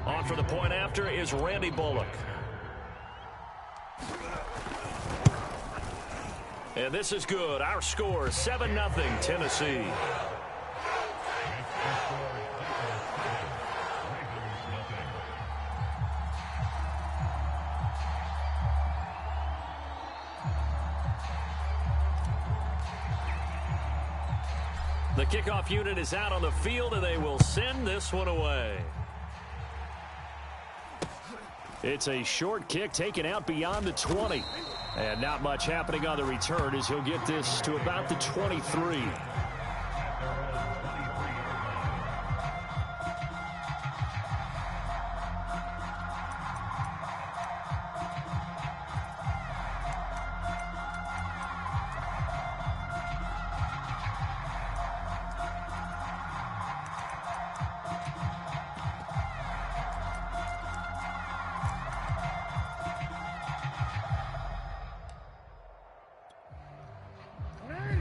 On for the point after is Randy Bullock. And this is good. Our score, 7-0 Tennessee. The kickoff unit is out on the field, and they will send this one away. It's a short kick taken out beyond the 20. And not much happening on the return as he'll get this to about the 23.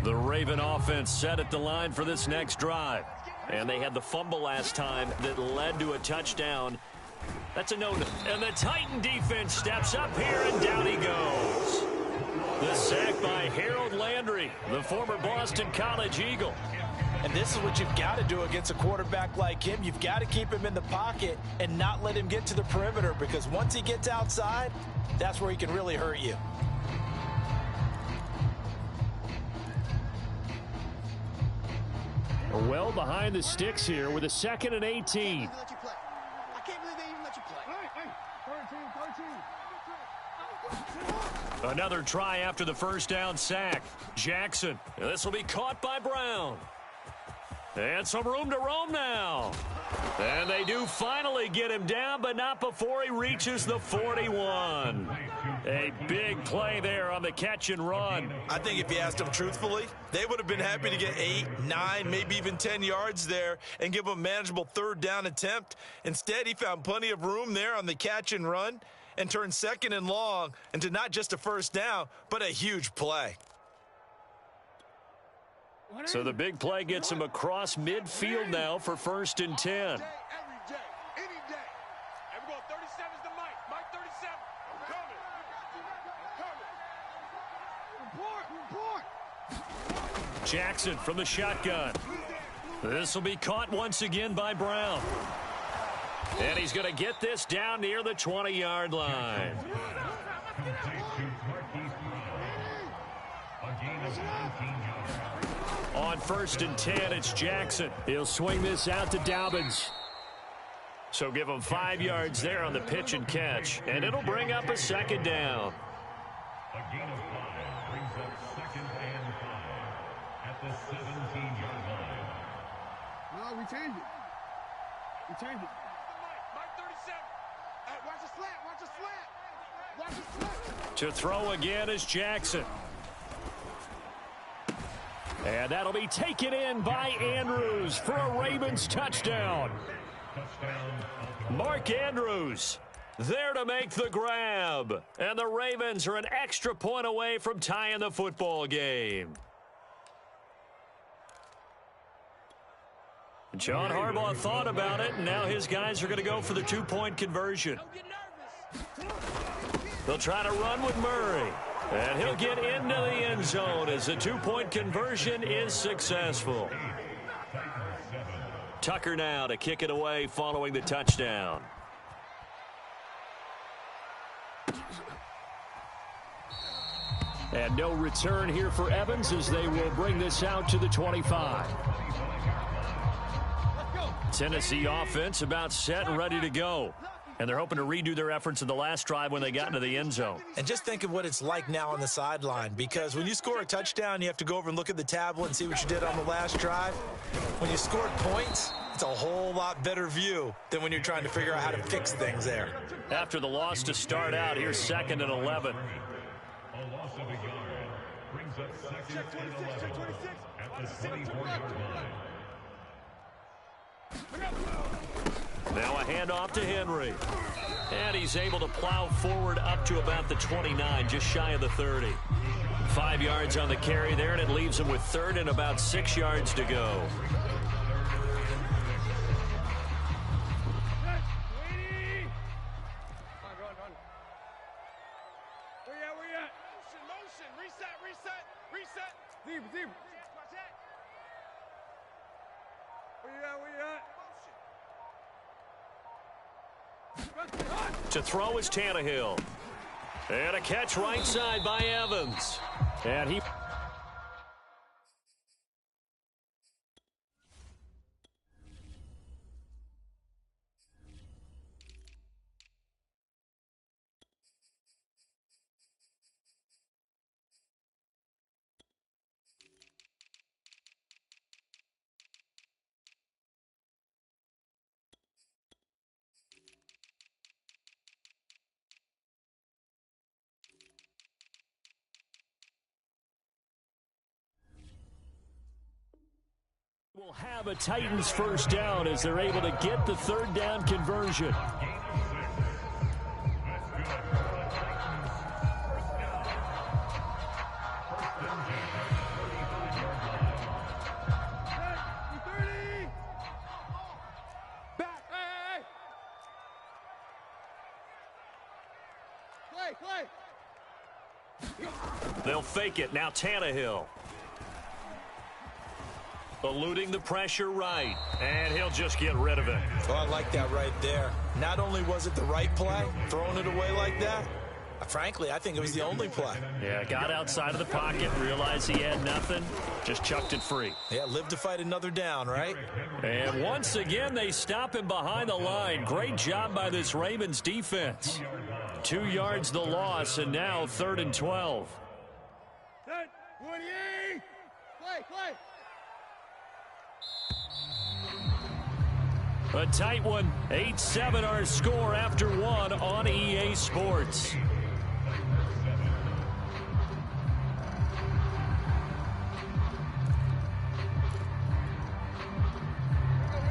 The Raven offense set at the line for this next drive. And they had the fumble last time that led to a touchdown. That's a no. And the Titan defense steps up here, and down he goes. The sack by Harold Landry, the former Boston College Eagle. And this is what you've got to do against a quarterback like him. You've got to keep him in the pocket and not let him get to the perimeter, because once he gets outside, that's where he can really hurt you. Well behind the sticks here with a 2nd and 18. I can't believe they even let you play. Another try after the first down sack. Jackson. This will be caught by Brown. And some room to roam now. And they do finally get him down, but not before he reaches the 41. A big play there on the catch and run. I think if you asked them truthfully, they would have been happy to get 8, 9, maybe even 10 yards there and give them a manageable 3rd down attempt. Instead, he found plenty of room there on the catch and run and turned 2nd and long into not just a 1st down, but a huge play. So the big play gets him across midfield now for 1st and 10. Every day, any day. And we're going 37's the Mike. Mike 37. I'm coming. Report. Jackson from the shotgun. This will be caught once again by Brown. And he's going to get this down near the 20-yard line. On 1st and 10, it's Jackson. He'll swing this out to Dobbins. So give him 5 yards there on the pitch and catch. And it'll bring up a 2nd down. A gain of 5 brings up 2nd and 5 at the 17-yard line. No, we changed it. We changed it. Mike 37. Watch the slant. Watch the slant. Watch the slant. To throw again is Jackson. And that'll be taken in by Andrews for a Ravens touchdown. Mark Andrews there to make the grab. And the Ravens are an extra point away from tying the football game. John Harbaugh thought about it, and now his guys are going to go for the 2-point conversion. They'll try to run with Murray. And he'll get into the end zone as the 2-point conversion is successful. Tucker now to kick it away following the touchdown. And no return here for Evans as they will bring this out to the 25. Tennessee offense about set and ready to go. And they're hoping to redo their efforts in the last drive when they got into the end zone. And just think of what it's like now on the sideline, because when you score a touchdown, you have to go over and look at the tablet and see what you did on the last drive. When you scored points, it's a whole lot better view than when you're trying to figure out how to fix things there. After the loss to start out, here's 2nd and 11. A loss of a yard brings up 2nd and 11 at the 24-yard line. Now a handoff to Henry. And he's able to plow forward up to about the 29, just shy of the 30. 5 yards on the carry there, and it leaves him with third and about 6 yards to go. To throw is Tannehill. And a catch right side by Evans. And he... will have a Titans first down as they're able to get the third down conversion. They'll fake it. Now Tannehill. Eluding the pressure right, and he'll just get rid of it. Oh, I like that right there. Not only was it the right play, throwing it away like that, frankly, I think it was the only play. Yeah, got outside of the pocket, realized he had nothing, just chucked it free. Yeah, live to fight another down, right? And once again, they stop him behind the line. Great job by this Ravens defense. 2 yards the loss, and now 3rd and 12. Play. A tight one, 8-7 our score after one on EA Sports.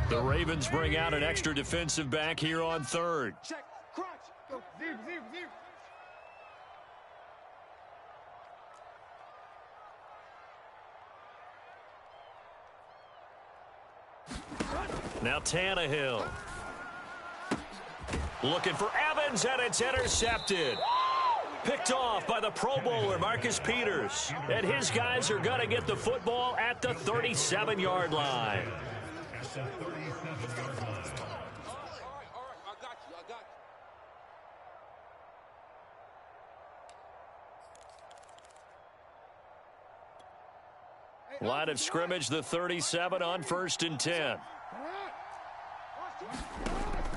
The Ravens bring out an extra defensive back here on 3rd. Check, crunch, go, zero. Now Tannehill. Looking for Evans, and it's intercepted. Picked off by the Pro Bowler, Marcus Peters. And his guys are going to get the football at the 37-yard line. Line of scrimmage, the 37 on 1st and 10.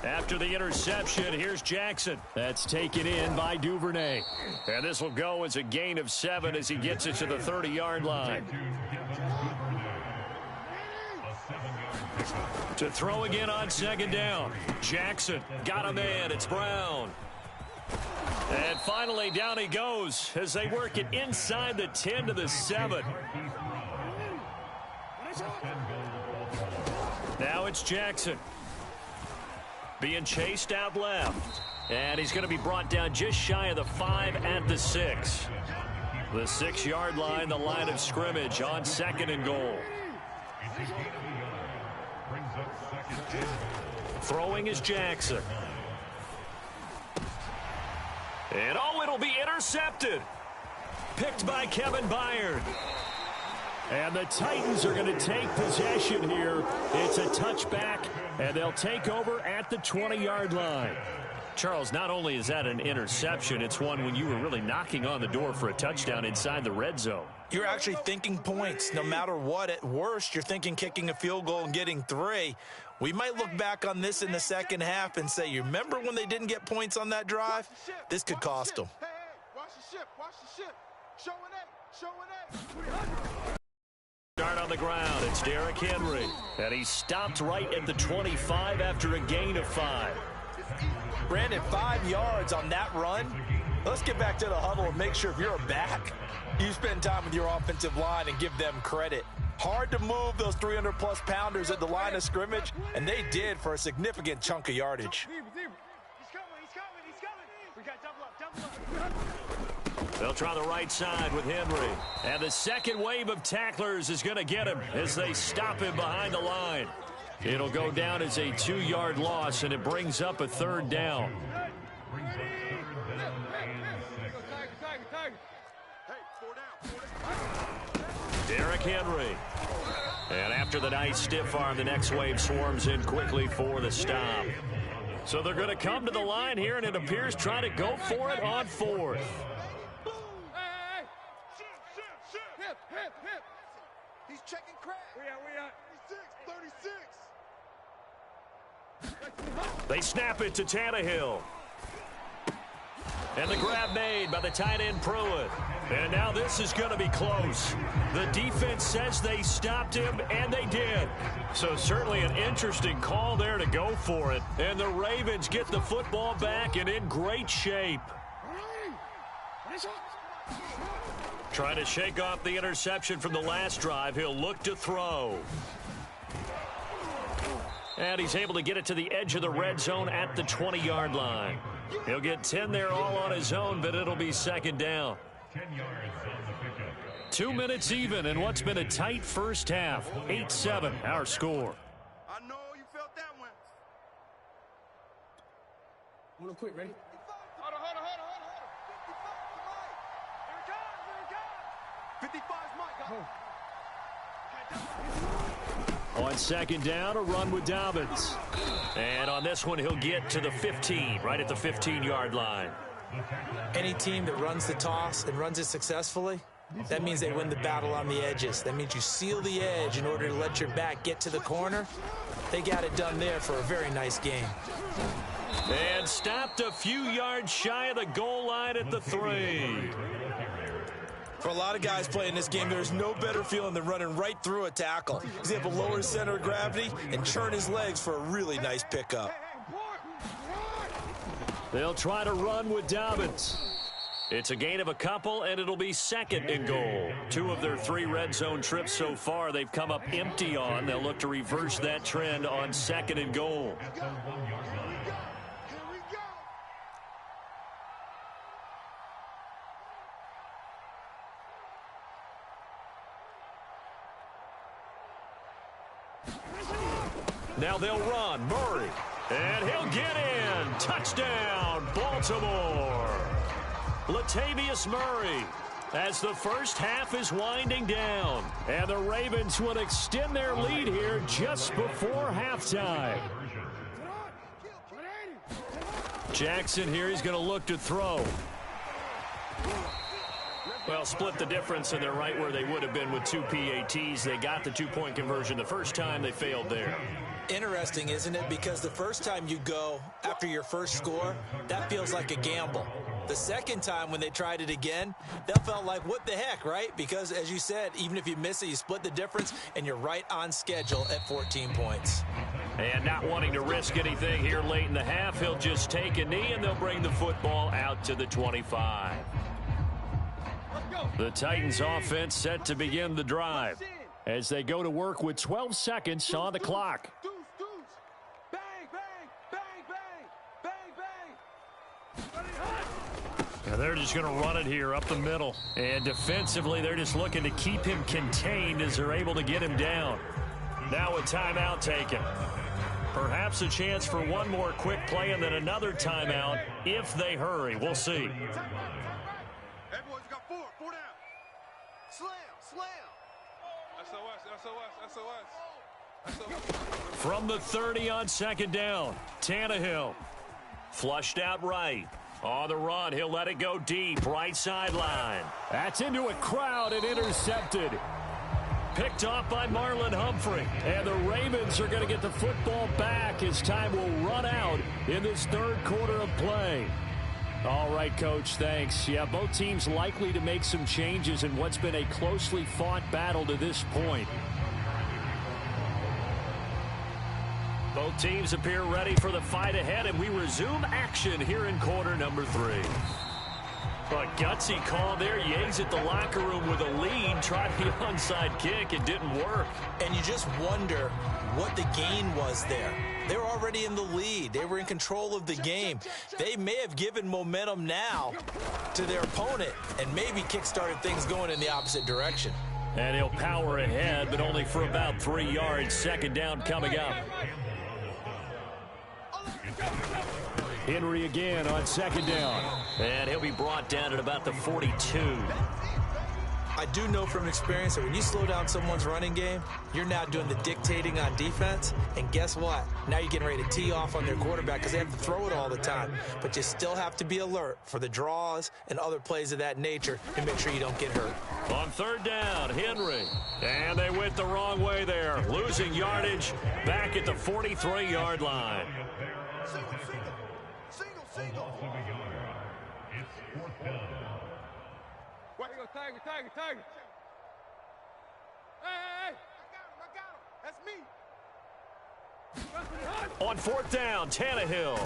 After the interception, here's Jackson. That's taken in by Duvernay. And this will go as a gain of 7 as he gets it to the 30-yard line. To throw again on 2nd down. Jackson got a man. It's Brown. And finally, down he goes as they work it inside the 10 to the 7. Now it's Jackson. Being chased out left. And he's going to be brought down just shy of the 5 at the 6. The 6-yard line, the line of scrimmage on 2nd and goal. Throwing is Jackson. And it'll be intercepted. Picked by Kevin Byard. And the Titans are going to take possession here. It's a touchback, and they'll take over at the 20-yard line. Charles, not only is that an interception, it's one when you were really knocking on the door for a touchdown inside the red zone. You're actually thinking points. No matter what, at worst, you're thinking kicking a field goal and getting 3. We might look back on this in the second half and say, you remember when they didn't get points on that drive? This could cost them. Hey, watch the ship. Showing it. Start on the ground. It's Derrick Henry. And he stopped right at the 25 after a gain of 5. Brandon, 5 yards on that run. Let's get back to the huddle and make sure if you're a back, you spend time with your offensive line and give them credit. Hard to move those 300-plus pounders at the line of scrimmage, and they did for a significant chunk of yardage. He's coming. We got double up. They'll try the right side with Henry. And the second wave of tacklers is going to get him as they stop him behind the line. It'll go down as a 2-yard loss, and it brings up a third down. Derrick Henry. And after the nice stiff arm, the next wave swarms in quickly for the stop. So they're going to come to the line here, and it appears try to go for it on fourth. He's checking crack. We out. 36. They snap it to Tannehill. And the grab made by the tight end Pruitt. And now this is going to be close. The defense says they stopped him, and they did. So certainly an interesting call there to go for it. And the Ravens get the football back and in great shape. Trying to shake off the interception from the last drive. He'll look to throw. And he's able to get it to the edge of the red zone at the 20-yard line. He'll get 10 there all on his own, but it'll be second down. 10 yards on the pickup. 2 minutes even in what's been a tight first half. 8-7, our score. I know you felt that one. Real quick, ready? Hold on. 55's Mike. On second down, a run with Dobbins. And on this one, he'll get to the 15, right at the 15-yard line. Any team that runs the toss and runs it successfully, that means they win the battle on the edges. That means you seal the edge in order to let your back get to the corner. They got it done there for a very nice game. And stopped a few yards shy of the goal line at the 3. For a lot of guys playing this game, there's no better feeling than running right through a tackle. He's able to lower his center of gravity and churn his legs for a really nice pickup. They'll try to run with Dobbins. It's a gain of a couple, and it'll be second and goal. 2 of their 3 red zone trips so far they've come up empty on. They'll look to reverse that trend on second and goal. Now they'll run. Murray. And he'll get in. Touchdown, Baltimore. Latavius Murray as the first half is winding down. And the Ravens will extend their lead here just before halftime. Jackson here, he's going to look to throw. Well, split the difference, and they're right where they would have been with 2 PATs. They got the 2-point conversion the first time. They failed there. Interesting, isn't it? Because the first time you go after your first score, that feels like a gamble. The second time when they tried it again, that felt like, what the heck, right? Because, as you said, even if you miss it, you split the difference, and you're right on schedule at 14 points. And not wanting to risk anything here late in the half, he'll just take a knee, and they'll bring the football out to the 25. The Titans offense set to begin the drive as they go to work with 12 seconds on the clock. And they're just going to run it here up the middle. And defensively, they're just looking to keep him contained as they're able to get him down. Now a timeout taken. Perhaps a chance for one more quick play and then another timeout if they hurry. We'll see. Everyone's got 4 down. Slam. SOS. From the 30 on second down, Tannehill. Flushed out right. On the run, he'll let it go deep, right sideline. That's into a crowd and intercepted. Picked off by Marlon Humphrey. And the Ravens are going to get the football back as time will run out in this third quarter of play. All right, Coach, thanks. Yeah, both teams likely to make some changes in what's been a closely fought battle to this point. Both teams appear ready for the fight ahead, and we resume action here in quarter number 3. A gutsy call there. You exit the locker room with a lead. Tried the onside kick. It didn't work. And you just wonder what the gain was there. They were already in the lead. They were in control of the game. They may have given momentum now to their opponent and maybe kick-started things going in the opposite direction. And he'll power ahead, but only for about 3 yards. Second down coming up. Henry again on second down. And he'll be brought down at about the 42. I do know from experience that when you slow down someone's running game, you're now doing the dictating on defense. And guess what? Now you're getting ready to tee off on their quarterback because they have to throw it all the time. But you still have to be alert for the draws and other plays of that nature to make sure you don't get hurt. On third down, Henry. And they went the wrong way there. Losing yardage back at the 43-yard line. Single. It's fourth down. Way to go, Tiger. Hey. I got him. That's me. On fourth down, Tannehill.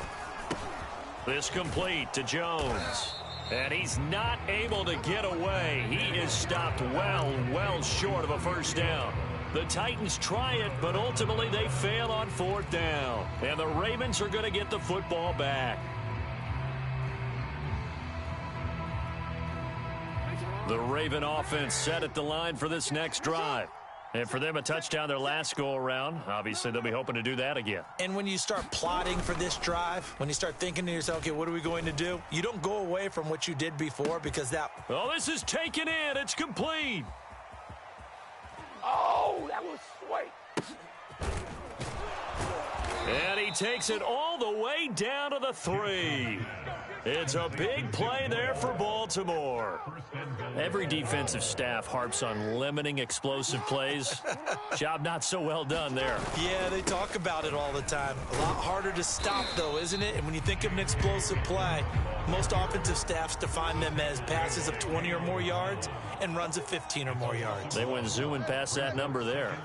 This complete to Jones. And he's not able to get away. He is stopped well short of a first down. The Titans try it, but ultimately they fail on fourth down. And the Ravens are going to get the football back. The Raven offense set at the line for this next drive. And for them, a touchdown their last go-around. Obviously, they'll be hoping to do that again. And when you start plotting for this drive, when you start thinking to yourself, okay, what are we going to do? You don't go away from what you did before because that... Oh, this is taken in. It's complete. Oh, that was sweet. And he takes it all the way down to the 3. It's a big play there for Baltimore. Every defensive staff harps on limiting explosive plays. Job not so well done there. Yeah, they talk about it all the time. A lot harder to stop, though, isn't it? And when you think of an explosive play, most offensive staffs define them as passes of 20 or more yards and runs of 15 or more yards. They went zooming past that number there.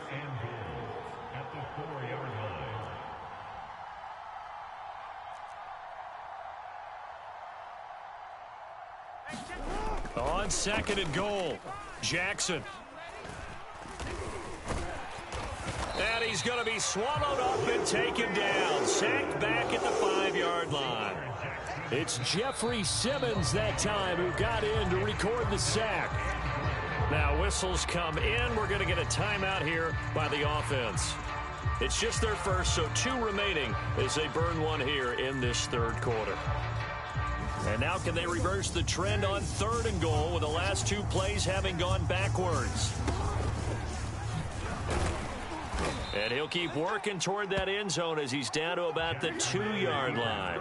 On second and goal, Jackson. And he's going to be swallowed up and taken down. Sacked back at the 5-yard line. It's Jeffrey Simmons that time who got in to record the sack. Now whistles come in. We're going to get a timeout here by the offense. It's just their first, so 2 remaining as they burn one here in this third quarter. And now can they reverse the trend on third and goal with the last 2 plays having gone backwards? And he'll keep working toward that end zone as he's down to about the 2-yard line.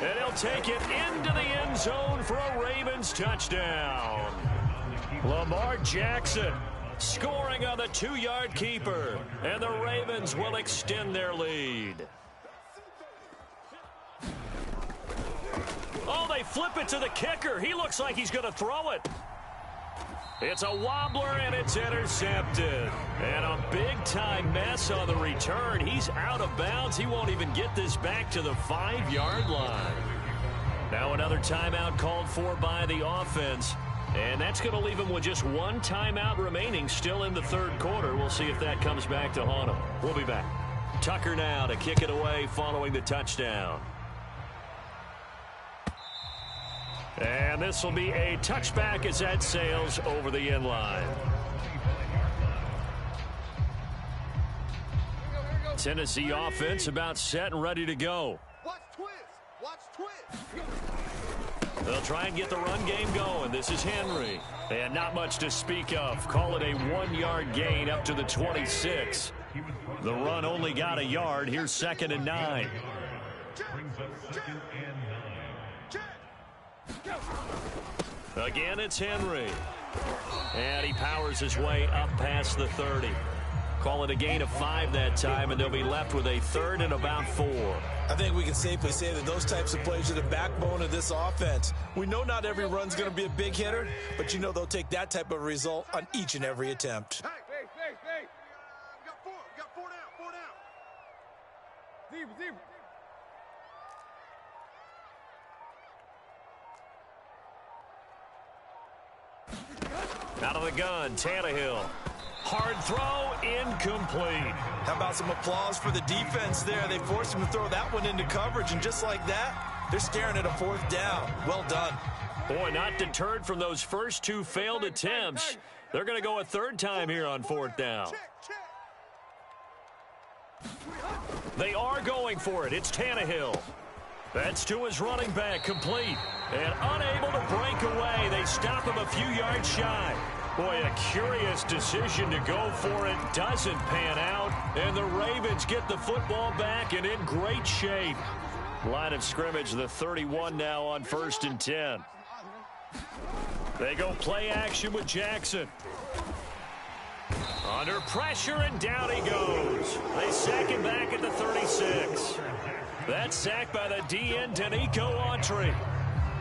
And he'll take it into the end zone for a Ravens touchdown. Lamar Jackson scoring on the 2-yard keeper, and the Ravens will extend their lead. Oh, they flip it to the kicker. He looks like he's going to throw it. It's a wobbler, and it's intercepted. And a big-time mess on the return. He's out of bounds. He won't even get this back to the 5-yard line. Now another timeout called for by the offense. And that's going to leave him with just 1 timeout remaining still in the third quarter. We'll see if that comes back to haunt him. We'll be back. Tucker now to kick it away following the touchdown. And this will be a touchback as that sails over the end line. Tennessee offense about set and ready to go. Watch twist. They'll try and get the run game going. This is Henry. And not much to speak of. Call it a 1-yard gain up to the 26. The run only got a yard. Here's 2nd and 9. Again, it's Henry. And he powers his way up past the 30. Call it a gain of 5 that time, and they'll be left with a 3rd and about 4. I think we can safely say that those types of plays are the backbone of this offense. We know not every run's going to be a big hitter, but you know they'll take that type of result on each and every attempt. Hey. We got 4 down. Zebra. Out of the gun, Tannehill. Hard throw, incomplete. How about some applause for the defense there? They forced him to throw that one into coverage, and just like that, they're staring at a fourth down. Well done. Boy, not deterred from those first two failed attempts. They're going to go a third time here on fourth down. They are going for it. It's Tannehill. That's to his running back, complete. And unable to break away. They stop him a few yards shy. Boy, a curious decision to go for it. Doesn't pan out. And the Ravens get the football back and in great shape. Line of scrimmage, the 31 now on 1st and 10. They go play action with Jackson. Under pressure, and down he goes. They sack him back at the 36. That's sacked by the DN, Danico Autry.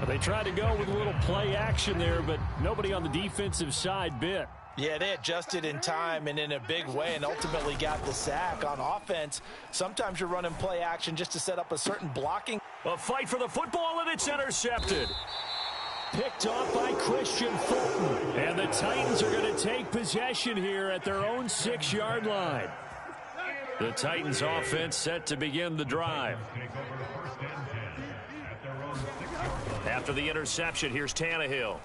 They tried to go with a little play action there, but nobody on the defensive side bit. Yeah, they adjusted in time and in a big way and ultimately got the sack. On offense, sometimes you're running play action just to set up a certain blocking. A fight for the football, and it's intercepted. Picked off by Christian Fulton. And the Titans are going to take possession here at their own 6-yard line. The Titans offense set to begin the drive. After the interception, here's Tannehill.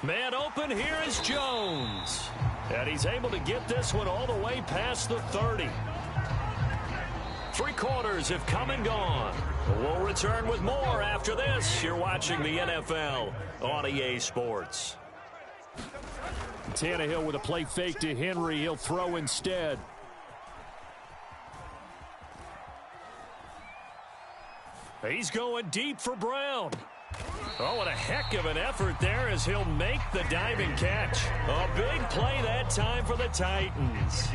Man open, here is Jones. And he's able to get this one all the way past the 30. 3 quarters have come and gone. We'll return with more after this. You're watching the NFL on EA Sports. Tannehill with a play fake to Henry. He'll throw instead. He's going deep for Brown. Oh, what a heck of an effort there as he'll make the diving catch. A big play that time for the Titans.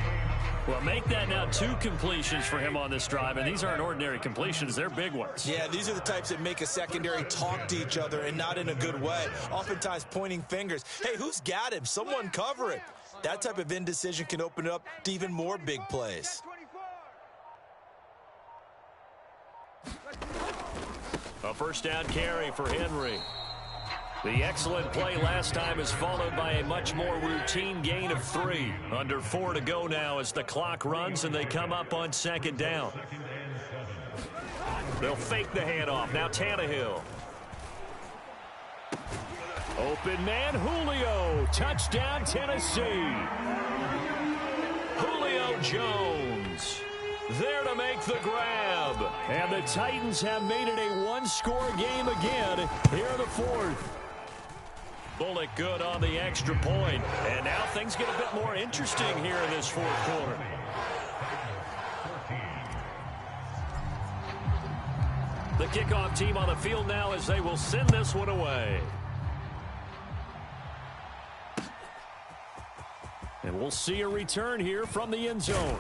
Well, make that now 2 completions for him on this drive, and these aren't ordinary completions. They're big ones. Yeah, these are the types that make a secondary talk to each other and not in a good way. Oftentimes pointing fingers. Hey, who's got him? Someone cover it. That type of indecision can open it up to even more big plays. A first down carry for Henry. The excellent play last time is followed by a much more routine gain of 3. Under 4 to go now as the clock runs and they come up on 2nd down. They'll fake the handoff. Now Tannehill. Open man, Julio. Touchdown, Tennessee. Julio Jones there to make the grab. And the Titans have made it a 1-score game again here in the 4th. Bullock good on the extra point. And now things get a bit more interesting here in this 4th quarter. The kickoff team on the field now as they will send this one away. And we'll see a return here from the end zone.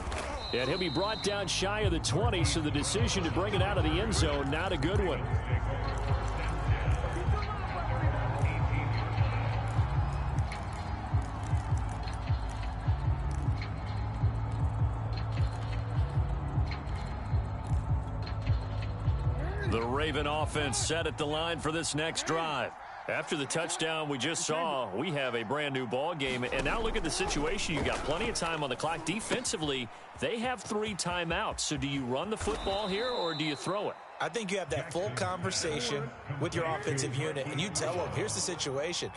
And he'll be brought down shy of the 20, so the decision to bring it out of the end zone, not a good one. The Raven offense set at the line for this next drive. After the touchdown we just saw, we have a brand new ball game. And now look at the situation. You got plenty of time on the clock. Defensively, they have 3 timeouts. So do you run the football here or do you throw it? I think you have that full conversation with your offensive unit, and you tell them, here's the situation.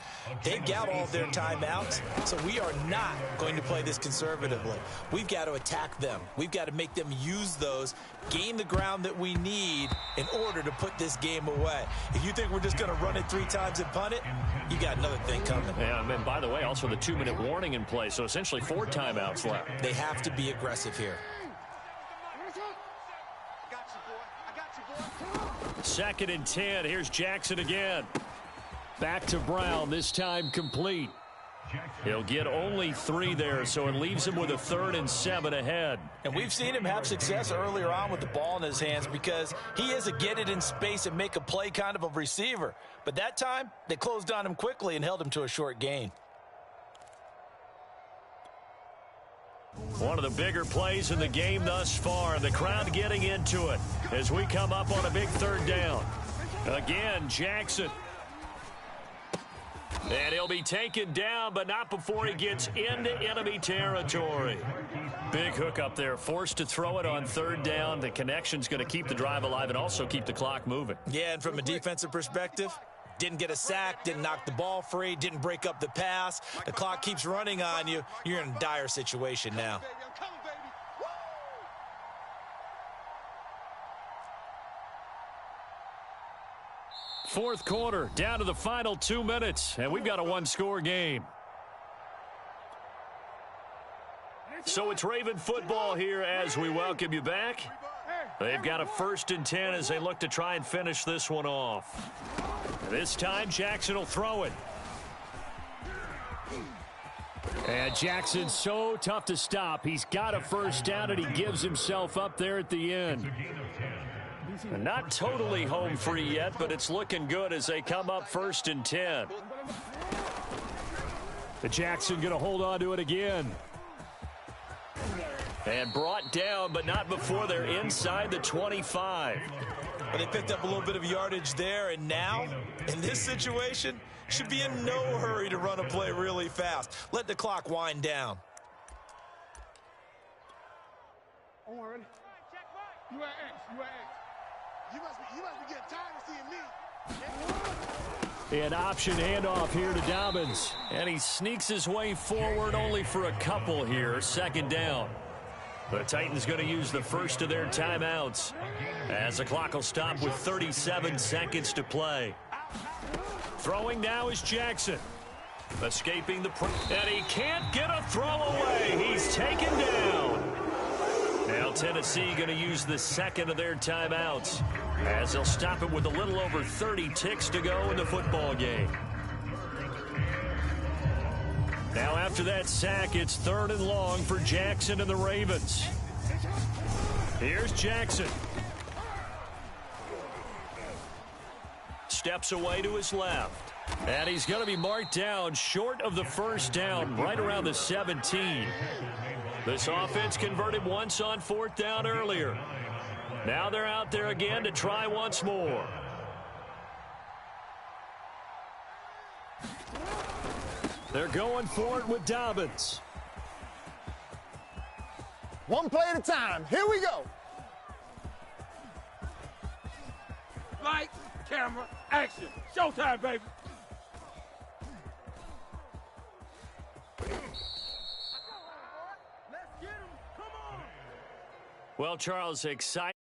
They've got all of their timeouts, so we are not going to play this conservatively. We've got to attack them. We've got to make them use those, gain the ground that we need in order to put this game away. If you think we're just going to run it 3 times and punt it, you got another thing coming. And by the way, also the 2-minute warning in play, so essentially 4 timeouts left. They have to be aggressive here. 2nd and 10. Here's Jackson again. Back to Brown, this time complete. He'll get only 3 there, so it leaves him with a 3rd and 7 ahead. And we've seen him have success earlier on with the ball in his hands because he is a get it in space and make a play kind of a receiver. But that time, they closed on him quickly and held him to a short gain. One of the bigger plays in the game thus far, and the crowd getting into it as we come up on a big third down. Again, Jackson. And he'll be taken down, but not before he gets into enemy territory. Big hook up there, forced to throw it on third down. The connection's going to keep the drive alive and also keep the clock moving. Yeah, and from a defensive perspective, didn't get a sack, didn't knock the ball free, didn't break up the pass. The clock keeps running on you. You're in a dire situation now. Fourth quarter, down to the final 2 minutes, and we've got a one-score game. So it's Raven football here as we welcome you back. They've got a 1st and 10 as they look to try and finish this one off. This time, Jackson will throw it. And Jackson's so tough to stop. He's got a first down, and he gives himself up there at the end. Not totally home free yet, but it's looking good as they come up 1st and 10. The Jackson going to hold on to it again. And brought down, but not before they're inside the 25. But they picked up a little bit of yardage there, and now, in this situation, should be in no hurry to run a play really fast. Let the clock wind down. Ready? You at X. You at X. You must be getting tired of seeing me. An option handoff here to Dobbins. And he sneaks his way forward only for a couple here. 2nd down. The Titans going to use the first of their timeouts as the clock will stop with 37 seconds to play. Throwing now is Jackson. Escaping the and he can't get a throw away. He's taken down. Now Tennessee going to use the second of their timeouts as they'll stop it with a little over 30 ticks to go in the football game. Now after that sack, it's 3rd and long for Jackson and the Ravens. Here's Jackson. Steps away to his left. And he's going to be marked down short of the first down, right around the 17. This offense converted once on 4th down earlier. Now they're out there again to try once more. They're going for it with Dobbins. One play at a time. Here we go. Light, camera, action. Showtime, baby. Well, Charles, excited.